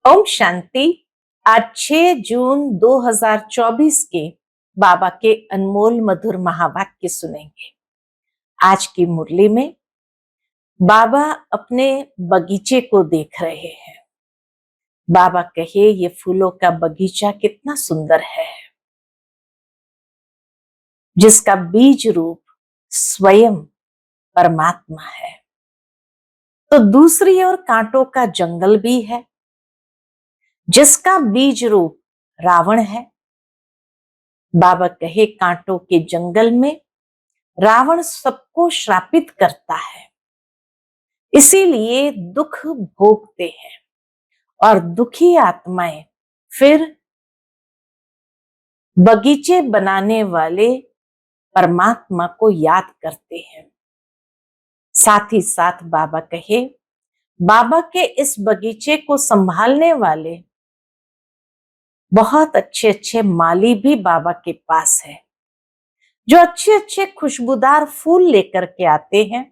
ओम शांति। आज 6 जून 2024 के बाबा के अनमोल मधुर महावाक्य सुनेंगे। आज की मुरली में बाबा अपने बगीचे को देख रहे हैं। बाबा कहे ये फूलों का बगीचा कितना सुंदर है, जिसका बीज रूप स्वयं परमात्मा है। तो दूसरी ओर कांटों का जंगल भी है, जिसका बीज रूप रावण है। बाबा कहे कांटों के जंगल में रावण सबको श्रापित करता है, इसीलिए दुख भोगते हैं और दुखी आत्माएं फिर बगीचे बनाने वाले परमात्मा को याद करते हैं। साथ ही साथ बाबा कहे बाबा के इस बगीचे को संभालने वाले बहुत अच्छे अच्छे माली भी बाबा के पास है, जो अच्छे अच्छे खुशबूदार फूल लेकर के आते हैं।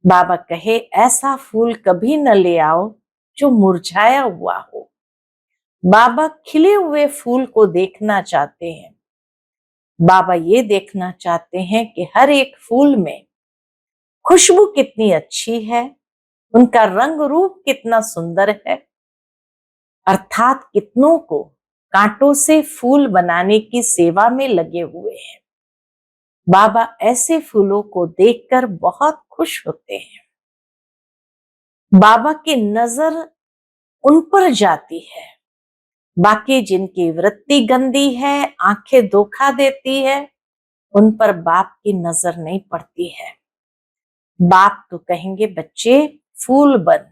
बाबा कहे ऐसा फूल कभी न ले आओ जो मुरझाया हुआ हो। बाबा खिले हुए फूल को देखना चाहते हैं। बाबा ये देखना चाहते हैं कि हर एक फूल में खुशबू कितनी अच्छी है, उनका रंग रूप कितना सुंदर है। अर्थात कितनों को कांटों से फूल बनाने की सेवा में लगे हुए हैं। बाबा ऐसे फूलों को देखकर बहुत खुश होते हैं। बाबा की नजर उन पर जाती है। बाकी जिनकी वृत्ति गंदी है, आंखें धोखा देती है, उन पर बाप की नजर नहीं पड़ती है। बाप तो कहेंगे बच्चे फूल बन,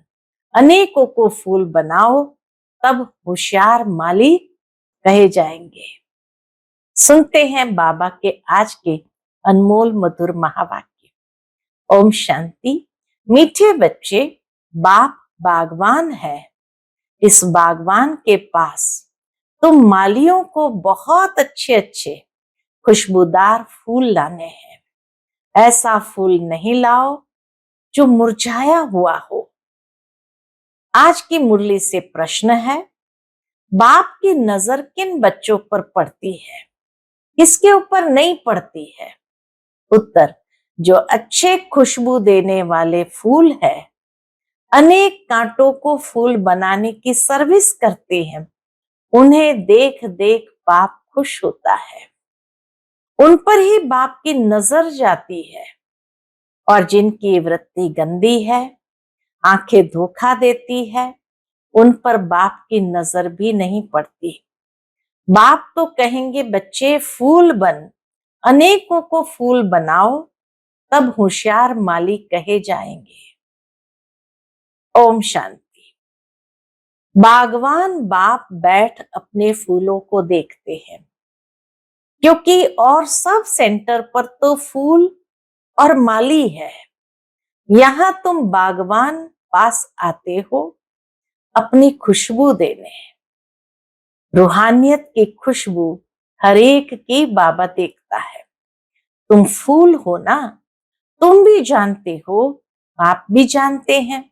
अनेकों को फूल बनाओ, तब होशियार माली कहे जाएंगे। सुनते हैं बाबा के आज के अनमोल मधुर महावाक्य। ओम शांति। मीठे बच्चे, बाप बागवान है। इस बागवान के पास तुम मालियों को बहुत अच्छे अच्छे खुशबूदार फूल लाने हैं। ऐसा फूल नहीं लाओ जो मुरझाया हुआ हो। आज की मुरली से प्रश्न है, बाप की नजर किन बच्चों पर पड़ती है, किसके ऊपर नहीं पड़ती है? उत्तर, जो अच्छे खुशबू देने वाले फूल है, अनेक कांटों को फूल बनाने की सर्विस करते हैं, उन्हें देख देख बाप खुश होता है। उन पर ही बाप की नजर जाती है। और जिनकी वृत्ति गंदी है, आंखें धोखा देती है, उन पर बाप की नजर भी नहीं पड़ती। बाप तो कहेंगे बच्चे फूल बन, अनेकों को फूल बनाओ, तब होशियार माली कहे जाएंगे। ओम शांति। बागवान बाप बैठ अपने फूलों को देखते हैं, क्योंकि और सब सेंटर पर तो फूल और माली है। यहां तुम बागवान पास आते हो अपनी खुशबू देने। रूहानियत की खुशबू हर एक की बाबा देखता है। तुम फूल हो ना, तुम भी जानते हो, आप भी जानते हैं।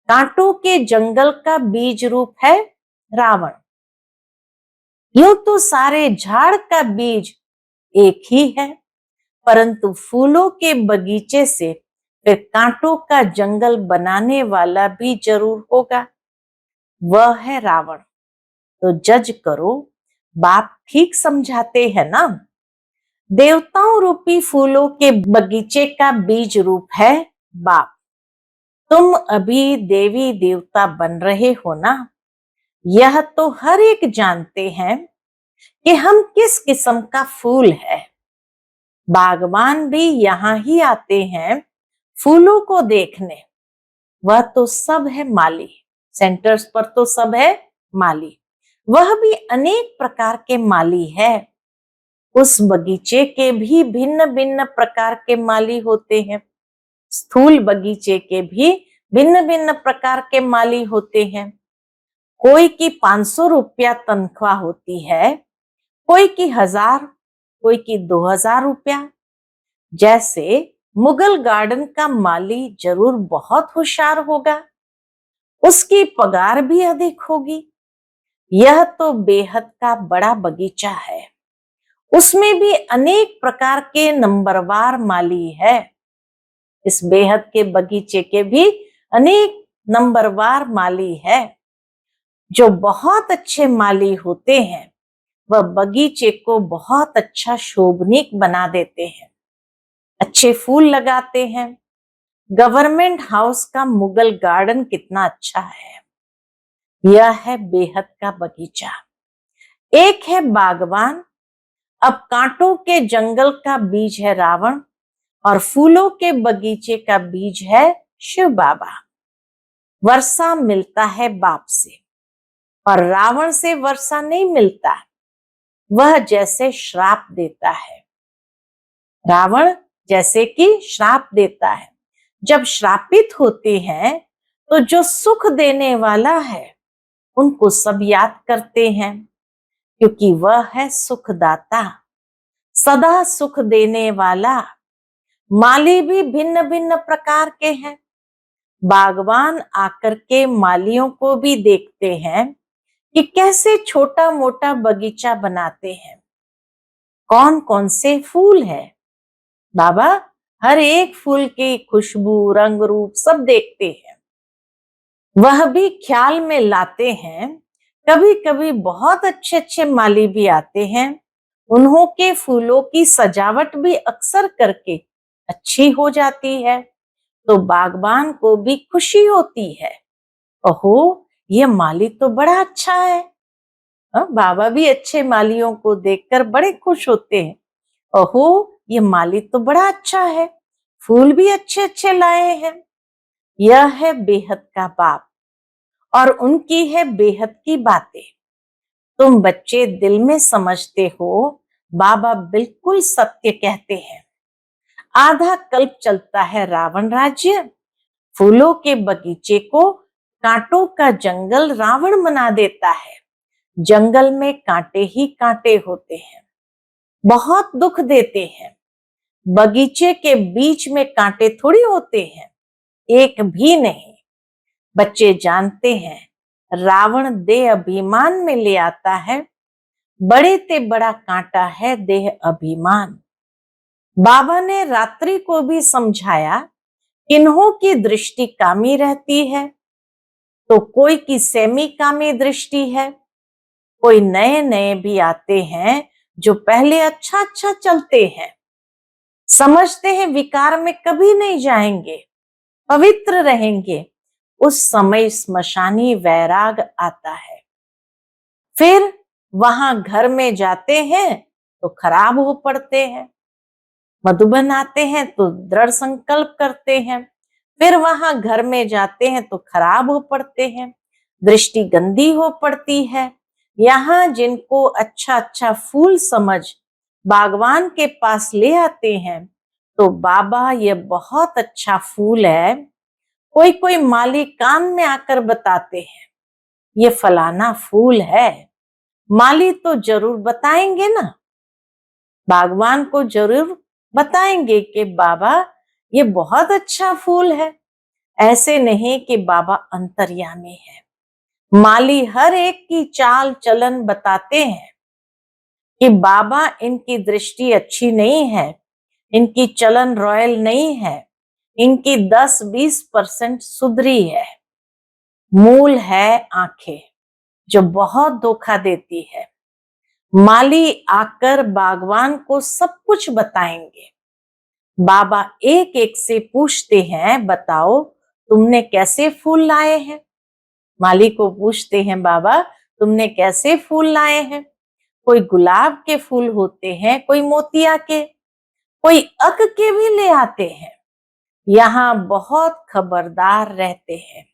कांटों के जंगल का बीज रूप है रावण। यूं तो सारे झाड़ का बीज एक ही है, परंतु फूलों के बगीचे से फिर कांटों का जंगल बनाने वाला भी जरूर होगा, वह है रावण। तो जज करो, बाप ठीक समझाते हैं ना। देवताओं रूपी फूलों के बगीचे का बीज रूप है बाप। तुम अभी देवी देवता बन रहे हो ना, यह तो हर एक जानते हैं कि हम किस किस्म का फूल है। बागवान भी यहाँ ही आते हैं फूलों को देखने। वह तो सब है माली, सेंटर्स पर तो सब है माली। वह भी अनेक प्रकार के माली है। उस बगीचे के भी भिन्न भिन्न प्रकार के माली होते हैं। स्थूल बगीचे के भी भिन्न भिन्न प्रकार के माली होते हैं। कोई की 500 रुपया तनख्वाह होती है, कोई की 1000, कोई की 2000 रुपया। जैसे मुगल गार्डन का माली जरूर बहुत होशियार होगा, उसकी पगार भी अधिक होगी। यह तो बेहद का बड़ा बगीचा है, उसमें भी अनेक प्रकार के नंबरवार माली है। इस बेहद के बगीचे के भी अनेक नंबरवार माली है। जो बहुत अच्छे माली होते हैं वह बगीचे को बहुत अच्छा शोभनीक बना देते हैं, अच्छे फूल लगाते हैं। गवर्नमेंट हाउस का मुगल गार्डन कितना अच्छा है। यह है बेहद का बगीचा। एक है बागवान। अब कांटों के जंगल का बीज है रावण और फूलों के बगीचे का बीज है शिव बाबा। वर्षा मिलता है बाप से और रावण से वर्षा नहीं मिलता, वह जैसे श्राप देता है। रावण जैसे कि श्राप देता है। जब श्रापित होते हैं तो जो सुख देने वाला है उनको सब याद करते हैं, क्योंकि वह है सुखदाता, सदा सुख देने वाला। माली भी भिन्न भिन्न प्रकार के हैं। बागवान आकर के मालियों को भी देखते हैं कि कैसे छोटा मोटा बगीचा बनाते हैं, कौन कौन से फूल है। बाबा हर एक फूल की खुशबू रंग रूप सब देखते हैं, वह भी ख्याल में लाते हैं। कभी कभी बहुत अच्छे अच्छे माली भी आते हैं, उन्हों के फूलों की सजावट भी अक्सर करके अच्छी हो जाती है, तो बागबान को भी खुशी होती है। ओहो, ये माली तो बड़ा अच्छा है। बाबा भी अच्छे मालियों को देखकर बड़े खुश होते हैं। ओहो, ये माली तो बड़ा अच्छा है, फूल भी अच्छे अच्छे लाए हैं। यह है बेहद का बाप और उनकी है बेहद की बातें। तुम बच्चे दिल में समझते हो, बाबा बिल्कुल सत्य कहते हैं। आधा कल्प चलता है रावण राज्य, फूलों के बगीचे को कांटों का जंगल रावण बना देता है। जंगल में कांटे ही कांटे होते हैं, बहुत दुख देते हैं। बगीचे के बीच में कांटे थोड़ी होते हैं, एक भी नहीं। बच्चे जानते हैं रावण देह अभिमान में ले आता है, बड़े ते बड़ा कांटा है देह अभिमान। बाबा ने रात्रि को भी समझाया, किन्हों की दृष्टि कामी रहती है तो कोई की सेमी कामी दृष्टि है। कोई नए नए भी आते हैं जो पहले अच्छा अच्छा चलते हैं, समझते हैं विकार में कभी नहीं जाएंगे, पवित्र रहेंगे। उस समय स्मशानी वैराग आता है। फिर वहां घर में जाते हैं तो खराब हो पड़ते हैं, मधुबन आते हैं तो दृढ़ संकल्प करते हैं। फिर वहां घर में जाते हैं तो खराब हो पड़ते हैं, दृष्टि गंदी हो पड़ती है। यहाँ जिनको अच्छा अच्छा फूल समझ बागवान के पास ले आते हैं तो बाबा ये बहुत अच्छा फूल है। कोई कोई माली कान में आकर बताते हैं ये फलाना फूल है। माली तो जरूर बताएंगे ना, बागवान को जरूर बताएंगे कि बाबा ये बहुत अच्छा फूल है। ऐसे नहीं कि बाबा अंतर्यामी है। माली हर एक की चाल चलन बताते हैं कि बाबा इनकी दृष्टि अच्छी नहीं है, इनकी चलन रॉयल नहीं है, इनकी 10-20% सुधरी है। मूल है आंखें जो बहुत धोखा देती है। माली आकर बागवान को सब कुछ बताएंगे। बाबा एक एक से पूछते हैं, बताओ तुमने कैसे फूल लाए हैं। माली को पूछते हैं, बाबा तुमने कैसे फूल लाए हैं। कोई गुलाब के फूल होते हैं, कोई मोतिया के, कोई अक के भी ले आते हैं। यहाँ बहुत खबरदार रहते हैं।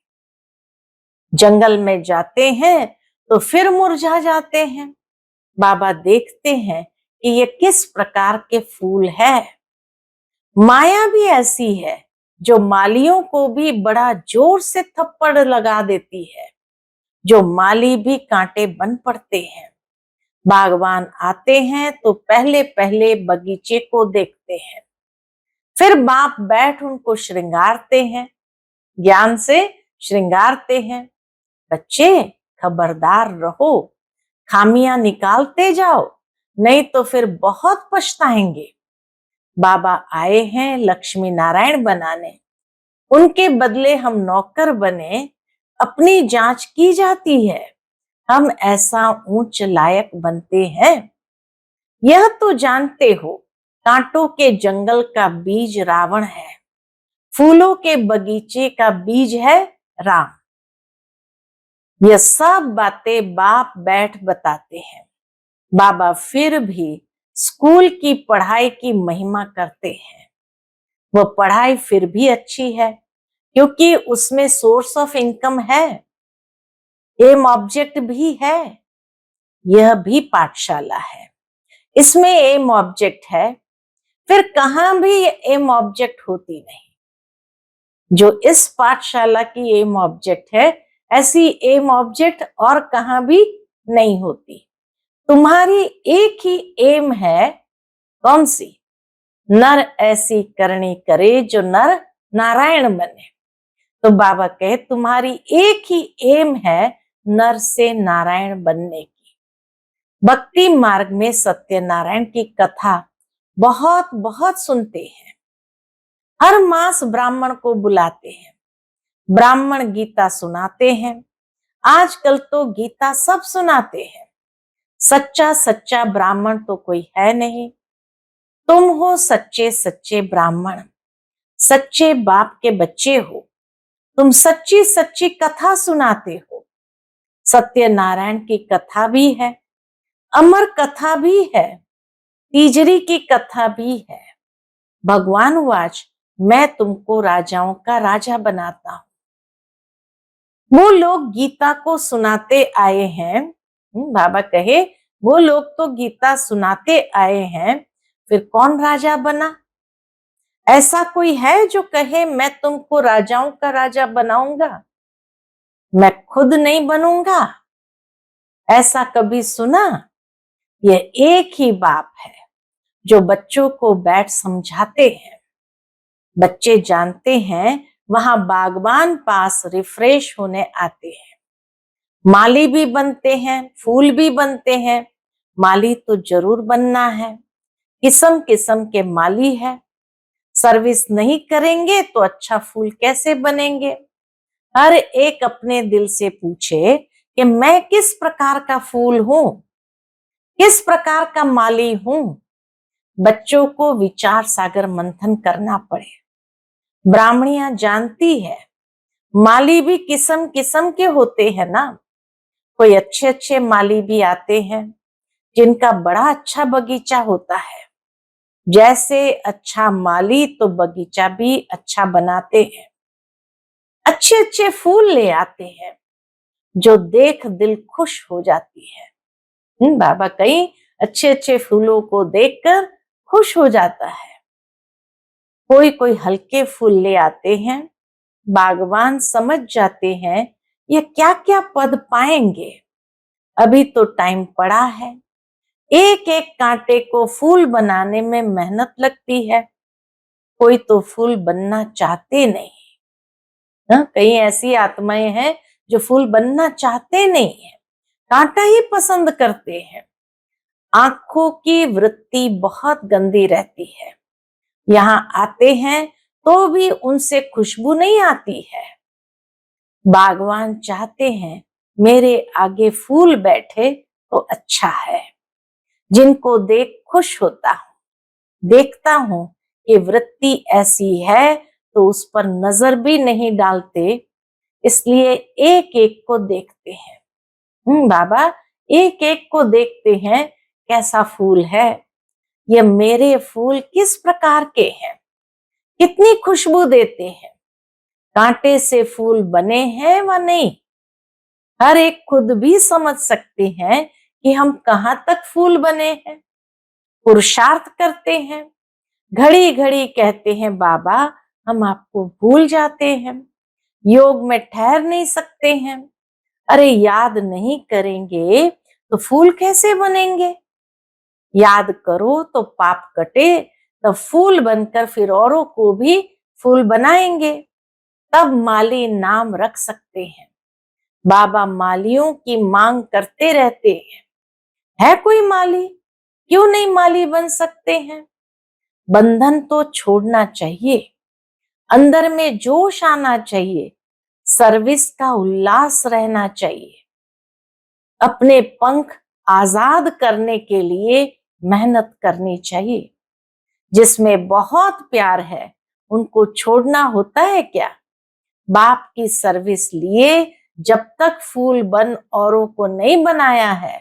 जंगल में जाते हैं तो फिर मुरझा जाते हैं। बाबा देखते हैं कि ये किस प्रकार के फूल है। माया भी ऐसी है जो मालियों को भी बड़ा जोर से थप्पड़ लगा देती है, जो माली भी कांटे बन पड़ते हैं। बागवान आते हैं तो पहले पहले बगीचे को देखते हैं, फिर बाप बैठ उनको श्रृंगारते हैं, ज्ञान से श्रृंगारते हैं। बच्चे खबरदार रहो, खामियां निकालते जाओ, नहीं तो फिर बहुत पछताएंगे। बाबा आए हैं लक्ष्मी नारायण बनाने, उनके बदले हम नौकर बने, अपनी जांच की जाती है, हम ऐसा ऊंच लायक बनते हैं। यह तो जानते हो, कांटों के जंगल का बीज रावण है, फूलों के बगीचे का बीज है राम। यह सब बातें बाप बैठ बताते हैं। बाबा फिर भी स्कूल की पढ़ाई की महिमा करते हैं। वह पढ़ाई फिर भी अच्छी है, क्योंकि उसमें सोर्स ऑफ इनकम है, एम ऑब्जेक्ट भी है। यह भी पाठशाला है, इसमें एम ऑब्जेक्ट है, फिर कहां भी एम ऑब्जेक्ट होती नहीं। जो इस पाठशाला की एम ऑब्जेक्ट है, ऐसी एम ऑब्जेक्ट और कहां भी नहीं होती। तुम्हारी एक ही एम है, कौन सी? नर ऐसी करनी करे जो नर नारायण बने। तो बाबा कहे तुम्हारी एक ही एम है, नर से नारायण बनने की। भक्ति मार्ग में सत्यनारायण की कथा बहुत बहुत सुनते हैं। हर मास ब्राह्मण को बुलाते हैं, ब्राह्मण गीता सुनाते हैं। आजकल तो गीता सब सुनाते हैं। सच्चा सच्चा ब्राह्मण तो कोई है नहीं। तुम हो सच्चे सच्चे ब्राह्मण, सच्चे बाप के बच्चे हो। तुम सच्ची सच्ची कथा सुनाते हो। सत्यनारायण की कथा भी है, अमर कथा भी है, तीजरी की कथा भी है। भगवान वाच, मैं तुमको राजाओं का राजा बनाता हूं। वो लोग गीता को सुनाते आए हैं। बाबा कहे वो लोग तो गीता सुनाते आए हैं, फिर कौन राजा बना? ऐसा कोई है जो कहे मैं तुमको राजाओं का राजा बनाऊंगा, मैं खुद नहीं बनूंगा? ऐसा कभी सुना? यह एक ही बाप है जो बच्चों को बैठ समझाते हैं। बच्चे जानते हैं वहां बागबान पास रिफ्रेश होने आते हैं। माली भी बनते हैं, फूल भी बनते हैं। माली तो जरूर बनना है, किस्म किस्म के माली है। सर्विस नहीं करेंगे तो अच्छा फूल कैसे बनेंगे? हर एक अपने दिल से पूछे कि मैं किस प्रकार का फूल हूं, किस प्रकार का माली हूं। बच्चों को विचार सागर मंथन करना पड़े। ब्राह्मणियां जानती है माली भी किस्म किस्म के होते हैं ना। कोई अच्छे अच्छे माली भी आते हैं जिनका बड़ा अच्छा बगीचा होता है। जैसे अच्छा माली तो बगीचा भी अच्छा बनाते हैं। अच्छे अच्छे फूल ले आते हैं जो देख दिल खुश हो जाती है। बाबा कई अच्छे अच्छे फूलों को देखकर खुश हो जाता है। कोई कोई हल्के फूल ले आते हैं। बागवान समझ जाते हैं ये क्या क्या पद पाएंगे, अभी तो टाइम पड़ा है। एक एक कांटे को फूल बनाने में मेहनत लगती है। कोई तो फूल बनना चाहते नहीं। कई ऐसी आत्माएं हैं जो फूल बनना चाहते नहीं है, कांटा ही पसंद करते हैं। आंखों की वृत्ति बहुत गंदी रहती है। यहाँ आते हैं तो भी उनसे खुशबू नहीं आती है। बागवान चाहते हैं मेरे आगे फूल बैठे तो अच्छा है। जिनको देख खुश होता हूं, देखता हूं कि वृत्ति ऐसी है तो उस पर नजर भी नहीं डालते, इसलिए एक एक को देखते हैं। बाबा एक एक को देखते हैं कैसा फूल है, ये मेरे फूल किस प्रकार के हैं, कितनी खुशबू देते हैं, कांटे से फूल बने हैं व नहीं। हर एक खुद भी समझ सकते हैं कि हम कहां तक फूल बने हैं। पुरुषार्थ करते हैं, घड़ी घड़ी कहते हैं बाबा हम आपको भूल जाते हैं, योग में ठहर नहीं सकते हैं। अरे याद नहीं करेंगे तो फूल कैसे बनेंगे? याद करो तो पाप कटे, तब फूल बनकर फिर औरों को भी फूल बनाएंगे। तब माली नाम रख सकते हैं। बाबा मालियों की मांग करते रहते हैं। है कोई माली? क्यों नहीं माली बन सकते हैं? बंधन तो छोड़ना चाहिए, अंदर में जोश आना चाहिए, सर्विस का उल्लास रहना चाहिए। अपने पंख आजाद करने के लिए मेहनत करनी चाहिए। जिसमें बहुत प्यार है उनको छोड़ना होता है क्या? बाप की सर्विस लिए जब तक फूल बन औरों को नहीं बनाया है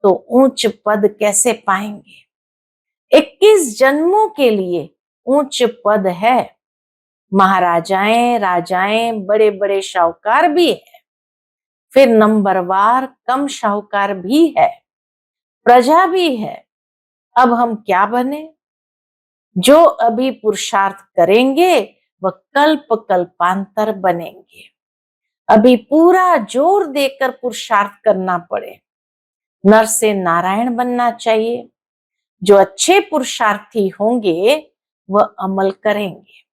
तो ऊंच पद कैसे पाएंगे? 21 जन्मों के लिए ऊंच पद है। महाराजाएं, राजाएं, बड़े बड़े शाहूकार भी है, फिर नंबरवार कम शाहूकार भी है, प्रजा भी है। अब हम क्या बने? जो अभी पुरुषार्थ करेंगे वह कल्प कल्पांतर बनेंगे। अभी पूरा जोर देकर पुरुषार्थ करना पड़े। नर से नारायण बनना चाहिए। जो अच्छे पुरुषार्थी होंगे वह अमल करेंगे।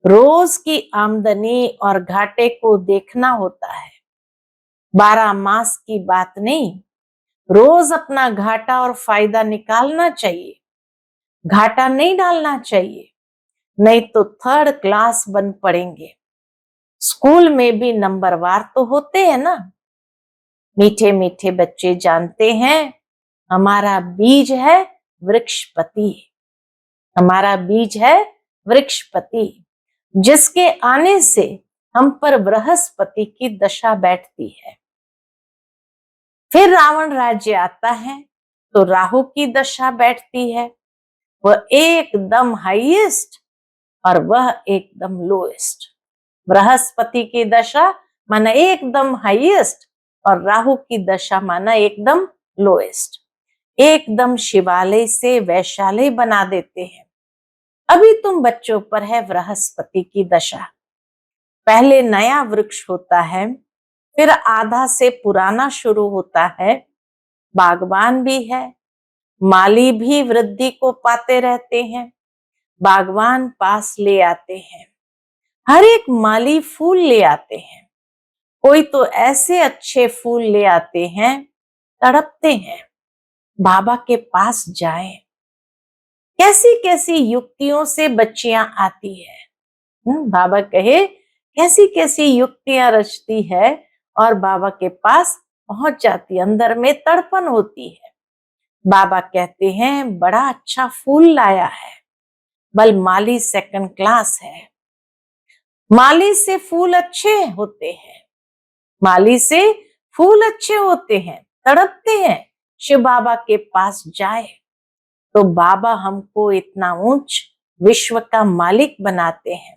रोज की आमदनी और घाटे को देखना होता है, 12 मास की बात नहीं। रोज अपना घाटा और फायदा निकालना चाहिए, घाटा नहीं डालना चाहिए, नहीं तो थर्ड क्लास बन पड़ेंगे। स्कूल में भी नंबरवार तो होते हैं ना। मीठे मीठे बच्चे जानते हैं हमारा बीज है वृक्षपति। हमारा बीज है वृक्षपति, जिसके आने से हम पर बृहस्पति की दशा बैठती है। फिर रावण राज्य आता है तो राहु की दशा बैठती है। वह एकदम हाईएस्ट और वह एकदम लोएस्ट। बृहस्पति की दशा माना एकदम हाईएस्ट और राहु की दशा माना एकदम लोएस्ट। एकदम शिवालय से वैशालय बना देते हैं। अभी तुम बच्चों पर है बृहस्पति की दशा। पहले नया वृक्ष होता है, फिर आधा से पुराना शुरू होता है। बागवान भी है, माली भी वृद्धि को पाते रहते हैं। बागवान पास ले आते हैं, हर एक माली फूल ले आते हैं। कोई तो ऐसे अच्छे फूल ले आते हैं, तड़पते हैं बाबा के पास जाएं। कैसी कैसी युक्तियों से बच्चियां आती है। बाबा कहे कैसी कैसी युक्तियां रचती है और बाबा के पास पहुंच जाती, अंदर में तड़पन होती है। बाबा कहते हैं बड़ा अच्छा फूल लाया है, बल माली सेकंड क्लास है। माली से फूल अच्छे होते हैं, माली से फूल अच्छे होते हैं, तड़पते हैं शिव बाबा के पास जाए तो बाबा हमको इतना ऊंच विश्व का मालिक बनाते हैं।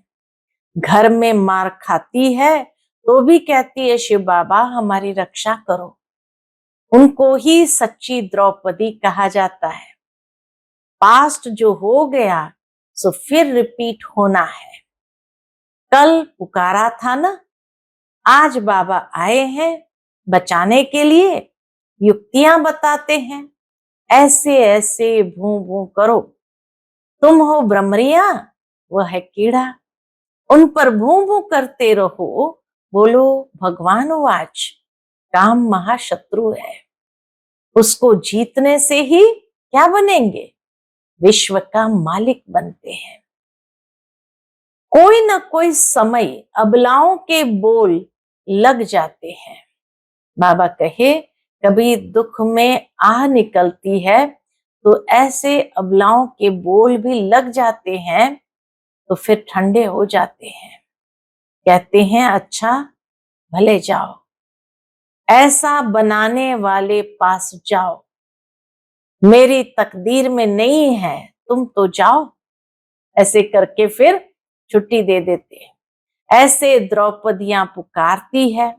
घर में मार खाती है तो भी कहती है शिव बाबा हमारी रक्षा करो। उनको ही सच्ची द्रौपदी कहा जाता है। पास्ट जो हो गया सो फिर रिपीट होना है। कल पुकारा था ना, आज बाबा आए हैं बचाने के लिए, युक्तियां बताते हैं। ऐसे ऐसे भू भू करो, तुम हो ब्रह्मरिया, वह है कीड़ा, उन पर भू भू करते रहो। बोलो भगवान वाच, काम महाशत्रु है, उसको जीतने से ही क्या बनेंगे? विश्व का मालिक बनते हैं। कोई ना कोई समय अबलाओं के बोल लग जाते हैं। बाबा कहे कभी दुख में आह निकलती है तो ऐसे अबलाओं के बोल भी लग जाते हैं तो फिर ठंडे हो जाते हैं। कहते हैं अच्छा भले जाओ, ऐसा बनाने वाले पास जाओ, मेरी तकदीर में नहीं है तुम तो जाओ। ऐसे करके फिर छुट्टी दे देते हैं। ऐसे द्रौपदियां पुकारती है,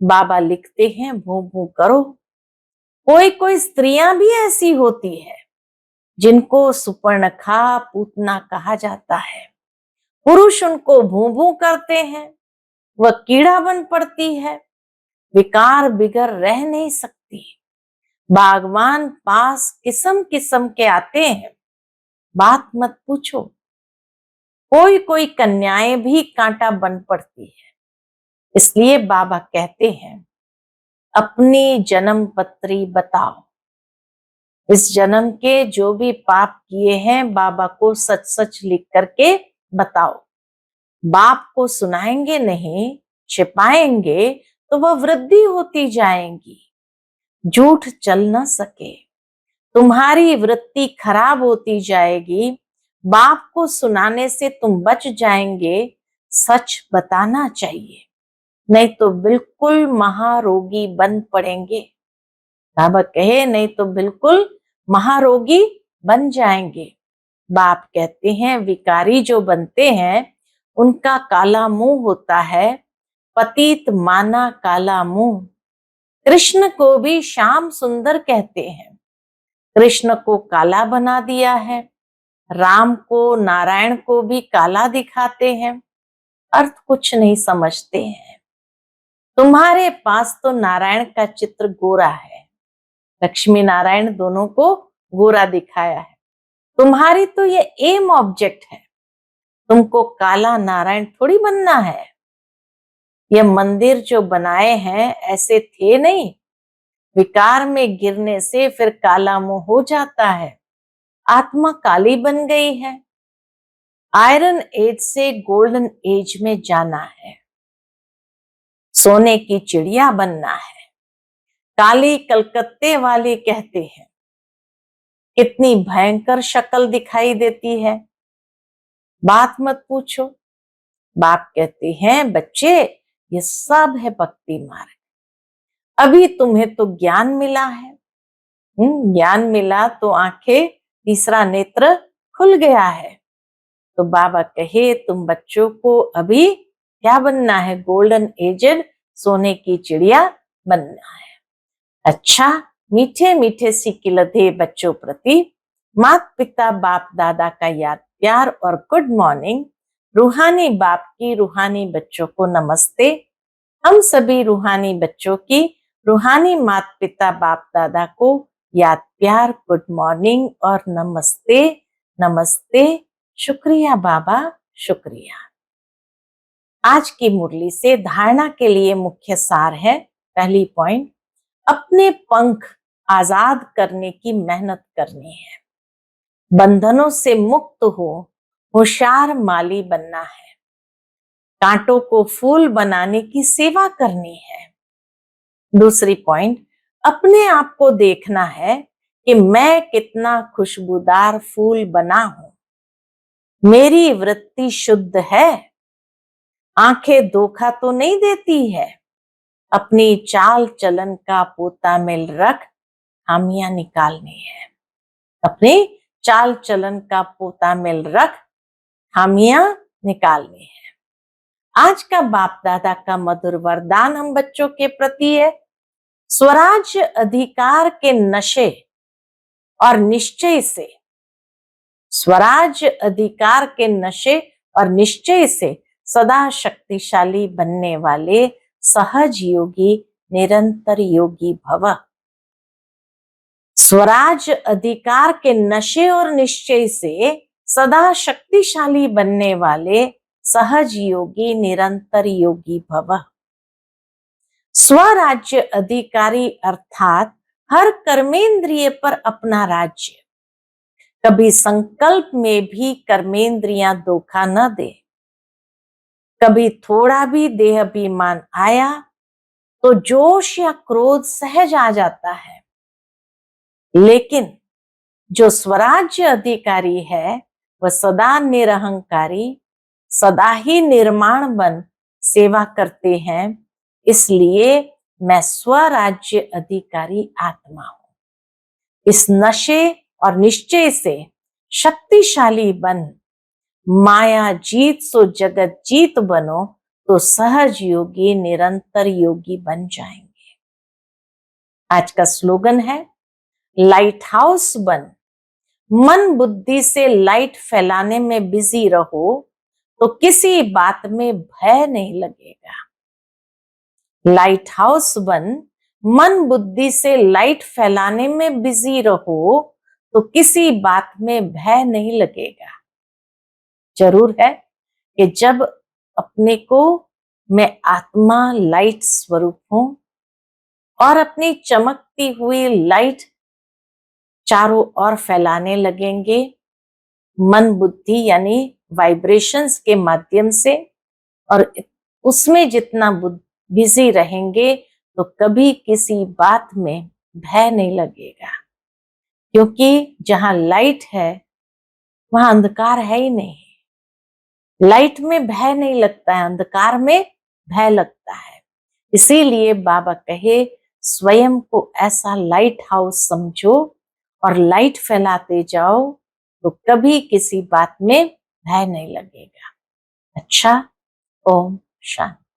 बाबा लिखते हैं भू भू करो। कोई कोई स्त्रियां भी ऐसी होती है जिनको सुपर्णखा पूतना कहा जाता है। पुरुष उनको भू भू करते हैं, वह कीड़ा बन पड़ती है, विकार बिगर रह नहीं सकती। बागवान पास किस्म किस्म के आते हैं, बात मत पूछो। कोई कोई कन्याएं भी कांटा बन पड़ती है। इसलिए बाबा कहते हैं, अपनी जन्म पत्री बताओ। इस जन्म के जो भी पाप किए हैं बाबा को सच सच लिख करके बताओ। बाप को सुनाएंगे नहीं, छिपाएंगे तो वह वृद्धि होती जाएंगी, झूठ चल न सके, तुम्हारी वृत्ति खराब होती जाएगी। बाप को सुनाने से तुम बच जाएंगे। सच बताना चाहिए, नहीं तो बिल्कुल महारोगी बन पड़ेंगे। बाबा कहे नहीं तो बिल्कुल महारोगी बन जाएंगे। बाप कहते हैं विकारी जो बनते हैं उनका काला मुंह होता है, पतित माना काला मुंह। कृष्ण को भी श्याम सुंदर कहते हैं, कृष्ण को काला बना दिया है। राम को, नारायण को भी काला दिखाते हैं, अर्थ कुछ नहीं समझते हैं। तुम्हारे पास तो नारायण का चित्र गोरा है, लक्ष्मी नारायण दोनों को गोरा दिखाया है। तुम्हारी तो ये एम ऑब्जेक्ट है, तुमको काला नारायण थोड़ी बनना है। ये मंदिर जो बनाए हैं ऐसे थे नहीं, विकार में गिरने से फिर काला मुंह हो जाता है, आत्मा काली बन गई है। आयरन एज से गोल्डन एज में जाना है, सोने की चिड़िया बनना है। काली कलकत्ते वाले कहते हैं, कितनी भयंकर शक्ल दिखाई देती है, बात मत पूछो। बाप कहते हैं बच्चे ये सब है भक्ति मार्ग, अभी तुम्हें तो ज्ञान मिला है। ज्ञान मिला तो आंखें, तीसरा नेत्र खुल गया है। तो बाबा कहे तुम बच्चों को अभी क्या बनना है, गोल्डन एजेड सोने की चिड़िया बनना है। अच्छा, मीठे मीठे सिकिलधे बच्चों प्रति माता पिता बाप दादा का याद प्यार और गुड मॉर्निंग। रूहानी बाप की रूहानी बच्चों को नमस्ते। हम सभी रूहानी बच्चों की रूहानी माता पिता बाप दादा को याद प्यार, गुड मॉर्निंग और नमस्ते। नमस्ते, शुक्रिया बाबा, शुक्रिया। आज की मुरली से धारणा के लिए मुख्य सार है, पहली पॉइंट, अपने पंख आजाद करने की मेहनत करनी है, बंधनों से मुक्त हो होशियार माली बनना है, कांटों को फूल बनाने की सेवा करनी है। दूसरी पॉइंट, अपने आप को देखना है कि मैं कितना खुशबूदार फूल बना हूं, मेरी वृत्ति शुद्ध है, आंखें धोखा तो नहीं देती है, अपनी चाल चलन का पोता मिल रख खामियां निकालनी है, अपने चाल चलन का पोता मिल रख खामियां निकालनी है। आज का बाप दादा का मधुर वरदान हम बच्चों के प्रति है, स्वराज अधिकार के नशे और निश्चय से, स्वराज अधिकार के नशे और निश्चय से सदा शक्तिशाली बनने वाले सहज योगी निरंतर योगी भव। स्वराज अधिकार के नशे और निश्चय से सदा शक्तिशाली बनने वाले सहज योगी निरंतर योगी भव। स्वराज्य अधिकारी अर्थात हर कर्मेंद्रिय पर अपना राज्य, कभी संकल्प में भी कर्मेंद्रियां धोखा न दे। कभी थोड़ा भी देह अभिमान आया तो जोश या क्रोध सहज आ जाता है, लेकिन जो स्वराज्य अधिकारी है वह सदा निरहंकारी, सदा ही निर्माण बन सेवा करते हैं। इसलिए मैं स्वराज्य अधिकारी आत्मा हूं। इस नशे और निश्चय से शक्तिशाली बन माया जीत सो जगत जीत बनो तो सहज योगी निरंतर योगी बन जाएंगे। आज का स्लोगन है, लाइट हाउस बन, मन बुद्धि से लाइट फैलाने में बिजी रहो तो किसी बात में भय नहीं लगेगा। लाइट हाउस बन, मन बुद्धि से लाइट फैलाने में बिजी रहो तो किसी बात में भय नहीं लगेगा। जरूर है कि जब अपने को मैं आत्मा लाइट स्वरूप हूं और अपनी चमकती हुई लाइट चारों ओर फैलाने लगेंगे, मन बुद्धि यानी वाइब्रेशंस के माध्यम से, और उसमें जितना बिजी रहेंगे तो कभी किसी बात में भय नहीं लगेगा, क्योंकि जहां लाइट है वहां अंधकार है ही नहीं। लाइट में भय नहीं लगता है, अंधकार में भय लगता है। इसीलिए बाबा कहे स्वयं को ऐसा लाइट हाउस समझो और लाइट फैलाते जाओ, तो कभी किसी बात में भय नहीं लगेगा। अच्छा, ओम शांति।